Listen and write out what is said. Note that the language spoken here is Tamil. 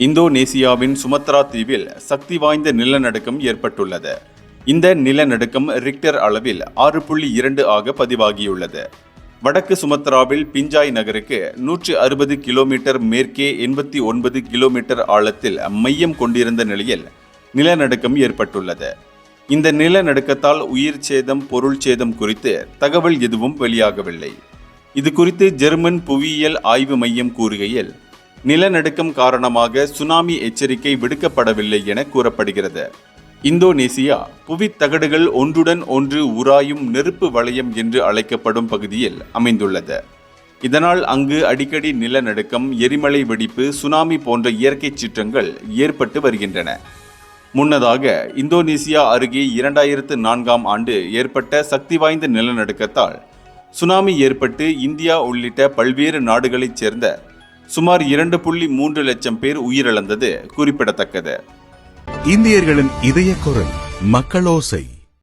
இந்தோனேசியாவின் சுமத்ரா தீவில் சக்தி வாய்ந்த நிலநடுக்கம் ஏற்பட்டுள்ளது. இந்த நிலநடுக்கம் ரிக்டர் அளவில் 6.2 ஆக பதிவாகியுள்ளது. வடக்கு சுமத்ராவில் பிஞ்சாய் நகருக்கு 160 கிலோமீட்டர் மேற்கே 89 கிலோமீட்டர் ஆழத்தில் மையம் கொண்டிருந்த நிலையில் நிலநடுக்கம் ஏற்பட்டுள்ளது. இந்த நிலநடுக்கத்தால் உயிர் சேதம், பொருள் சேதம் குறித்து தகவல் எதுவும் வெளியாகவில்லை. இது குறித்து ஜெர்மன் புவியியல் ஆய்வு மையம் கூறுகையில், நிலநடுக்கம் காரணமாக சுனாமி எச்சரிக்கை விடுக்கப்படவில்லை என கூறப்படுகிறது. இந்தோனேசியா புவித்தகடுகள் ஒன்றுடன் ஒன்று உராயும் நெருப்பு வளையம் என்று அழைக்கப்படும் பகுதியில் அமைந்துள்ளது. இதனால் அங்கு அடிக்கடி நிலநடுக்கம், எரிமலை வெடிப்பு, சுனாமி போன்ற இயற்கை சீற்றங்கள் ஏற்பட்டு வருகின்றன. முன்னதாக இந்தோனேசியா அருகே 2004ஆம் ஆண்டு ஏற்பட்ட சக்தி வாய்ந்த நிலநடுக்கத்தால் சுனாமி ஏற்பட்டு இந்தியா உள்ளிட்ட பல்வேறு நாடுகளைச் சேர்ந்த சுமார் 2.3 லட்சம் பேர் உயிரிழந்தது குறிப்பிடத்தக்கது. இந்தியர்களின் இதய குரல் மக்களோசை.